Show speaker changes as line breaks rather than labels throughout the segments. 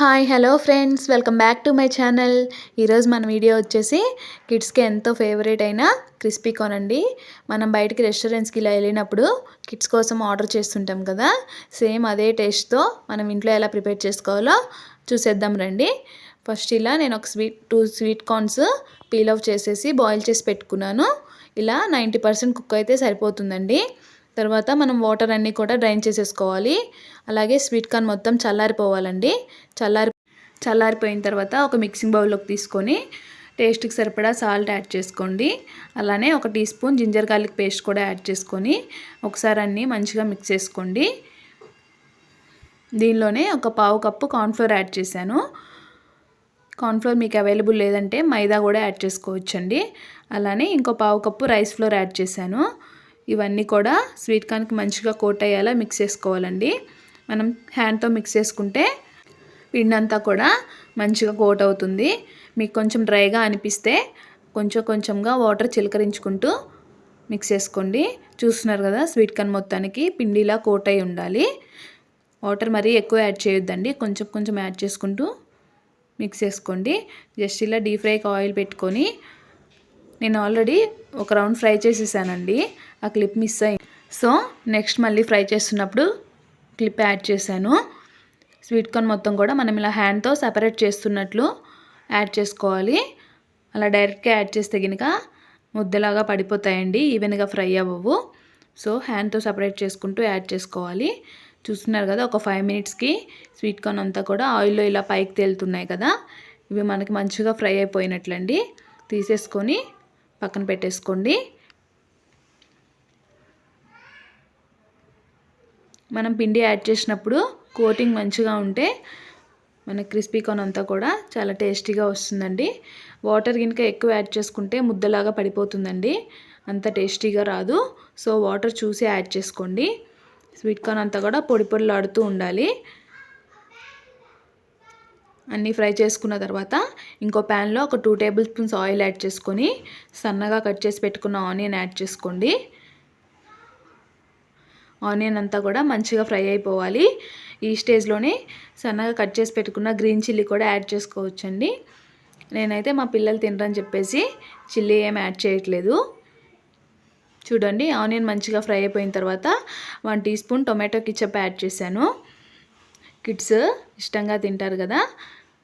Hi hello friends, welcome back to my channel. ఈరోజు మన video వచ్చేసి కిడ్స్కి ఎంతో ఫేవరెట్ అయిన క్రిస్పీ కార్న్ అండి. మనం బయటికి రెస్టారెంట్స్కి ఇలా వెళ్ళినప్పుడు కిడ్స్ కోసం ఆర్డర్ చేస్తుంటాం కదా, సేమ్ అదే టేస్ట్తో మనం ఇంట్లో ఎలా ప్రిపేర్ చేసుకోవాలో చూసేద్దాం రండి. ఫస్ట్ ఇలా నేను ఒక two sweet corns peel off చేసేసి బాయిల్ చేసి పెట్టుకున్నాను. ఇలా 90% కుక్ అయితే సరిపోతుందండి. తర్వాత మనం వాటర్ అన్నీ కూడా డ్రైన్ చేసేసుకోవాలి. అలాగే స్వీట్ కార్న్ మొత్తం చల్లారిపోవాలండి. చల్లారిపోయిన తర్వాత ఒక మిక్సింగ్ బౌల్లోకి తీసుకొని టేస్ట్కి సరిపడా సాల్ట్ యాడ్ చేసుకోండి. అలానే ఒక teaspoon ginger garlic paste కూడా యాడ్ చేసుకొని ఒకసారి అన్నీ మంచిగా మిక్స్ చేసుకోండి. దీనిలోనే ఒక పావు కప్పు కార్న్ఫ్లోర్ యాడ్ చేశాను. కార్న్ఫ్లోర్ మీకు అవైలబుల్ లేదంటే మైదా కూడా యాడ్ చేసుకోవచ్చండి. అలానే ఇంకో పావు కప్పు రైస్ ఫ్లోర్ యాడ్ చేశాను. ఇవన్నీ కూడా స్వీట్ కార్న్కి మంచిగా కోట్ అయ్యేలా మిక్స్ చేసుకోవాలండి. మనం హ్యాండ్తో మిక్స్ చేసుకుంటే పిండి అంతా కూడా మంచిగా కోట్ అవుతుంది. మీకు కొంచెం డ్రైగా అనిపిస్తే కొంచెంగా వాటర్ చిలకరించుకుంటూ మిక్స్ చేసుకోండి. చూస్తున్నారు కదా, స్వీట్ కార్న్ మొత్తానికి పిండిలా కోట్ అయి ఉండాలి. వాటర్ మరీ ఎక్కువ యాడ్ చేయొద్దండి, కొంచెం యాడ్ చేసుకుంటూ మిక్స్ చేసుకోండి. జస్ట్ ఇలా డీప్ ఫ్రైకి ఆయిల్ పెట్టుకొని, నేను ఆల్రెడీ ఒక రౌండ్ ఫ్రై చేసేసానండి, ఆ క్లిప్ మిస్ అయింది. సో నెక్స్ట్ మళ్ళీ ఫ్రై చేస్తున్నప్పుడు క్లిప్ యాడ్ చేశాను. స్వీట్ కార్న్ మొత్తం కూడా మనం ఇలా హ్యాండ్తో సెపరేట్ చేస్తున్నట్లు యాడ్ చేసుకోవాలి. అలా డైరెక్ట్గా యాడ్ చేస్తే కనుక ముద్దలాగా పడిపోతాయండి, ఈవెన్గా ఫ్రై అవ్వవు. సో హ్యాండ్తో సెపరేట్ చేసుకుంటూ యాడ్ చేసుకోవాలి. చూస్తున్నారు కదా, ఒక 5 మినిట్స్కి స్వీట్ కార్న్ అంతా కూడా ఆయిల్లో ఇలా పైకి తేలుతున్నాయి కదా, ఇవి మనకి మంచిగా ఫ్రై అయిపోయినట్లండి. తీసేసుకొని పక్కన పెట్టేసుకోండి. మనం పిండి యాడ్ చేసినప్పుడు కోటింగ్ మంచిగా ఉంటే మన క్రిస్పీ కార్న్ అంతా కూడా చాలా టేస్టీగా వస్తుందండి. వాటర్ కనుక ఎక్కువ యాడ్ చేసుకుంటే ముద్దలాగా పడిపోతుందండి, అంత టేస్టీగా రాదు. సో వాటర్ చూసి యాడ్ చేసుకోండి. స్వీట్ కార్న్ అంతా కూడా పొడిలాడుతూ ఉండాలి. అన్నీ ఫ్రై చేసుకున్న తర్వాత ఇంకో ప్యాన్లో ఒక 2 టేబుల్ స్పూన్స్ ఆయిల్ యాడ్ చేసుకొని సన్నగా కట్ చేసి పెట్టుకున్న ఆనియన్ యాడ్ చేసుకోండి. ఆనియన్ అంతా కూడా మంచిగా ఫ్రై అయిపోవాలి. ఈ స్టేజ్లోనే సన్నగా కట్ చేసి పెట్టుకున్న గ్రీన్ చిల్లీ కూడా యాడ్ చేసుకోవచ్చండి. నేనైతే మా పిల్లలు తినరని చెప్పేసి చిల్లీ ఏం యాడ్ చేయట్లేదు. చూడండి, ఆనియన్ మంచిగా ఫ్రై అయిపోయిన తర్వాత 1 teaspoon tomato ketchup add చేశాను. కిడ్స్ ఇష్టంగా తింటారు కదా,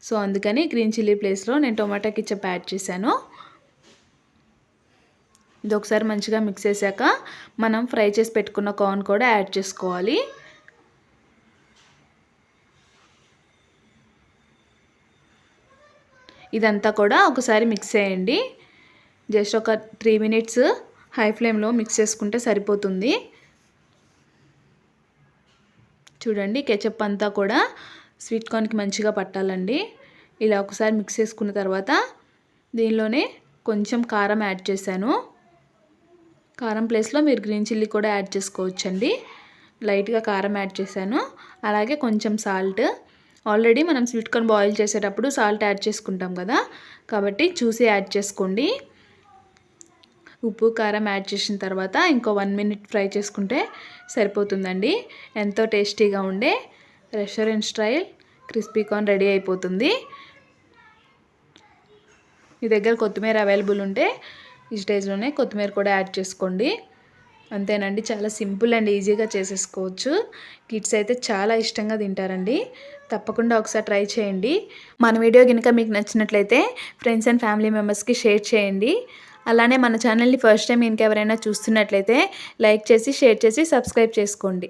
సో అందుకని గ్రీన్ చిల్లీ ప్లేస్లో నేను టొమాటో కెచప్ యాడ్ చేశాను. ఇది ఒకసారి మంచిగా మిక్స్ చేశాక మనం ఫ్రై చేసి పెట్టుకున్న కార్న్ కూడా యాడ్ చేసుకోవాలి. ఇదంతా కూడా ఒకసారి మిక్స్ చేయండి. జస్ట్ ఒక 3 మినిట్స్ హై ఫ్లేమ్లో మిక్స్ చేసుకుంటే సరిపోతుంది. చూడండి, కెచప్ అంతా కూడా స్వీట్ కార్న్కి మంచిగా పట్టాలండి. ఇలా ఒకసారి మిక్స్ చేసుకున్న తర్వాత దీనిలోనే కొంచెం కారం యాడ్ చేశాను. కారం ప్లేస్లో మీరు గ్రీన్ చిల్లీ కూడా యాడ్ చేసుకోవచ్చండి. లైట్గా కారం యాడ్ చేశాను. అలాగే కొంచెం సాల్ట్. ఆల్రెడీ మనం స్వీట్ కార్న్ బాయిల్ చేసేటప్పుడు సాల్ట్ యాడ్ చేసుకుంటాం కదా, కాబట్టి చూసి యాడ్ చేసుకోండి. ఉప్పు కారం యాడ్ చేసిన తర్వాత ఇంకో 1 మినిట్ ఫ్రై చేసుకుంటే సరిపోతుందండి. ఎంతో టేస్టీగా ఉండే restaurant style crispy corn ready అయిపోతుంది. మీ దగ్గర కొత్తిమీర అవైలబుల్ ఉంటే ఈ స్టేజ్లోనే కొత్తిమీర కూడా యాడ్ చేసుకోండి. అంతేనండి, చాలా సింపుల్ అండ్ ఈజీగా చేసేసుకోవచ్చు. కిడ్స్ అయితే చాలా ఇష్టంగా తింటారండి. తప్పకుండా ఒకసారి ట్రై చేయండి. మన వీడియో కనుక మీకు నచ్చినట్లయితే ఫ్రెండ్స్ అండ్ ఫ్యామిలీ మెంబర్స్కి షేర్ చేయండి. అలానే మన ఛానల్ని ఫస్ట్ టైం ఇంకెవరైనా చూస్తున్నట్లయితే లైక్ చేసి, షేర్ చేసి, సబ్స్క్రైబ్ చేసుకోండి.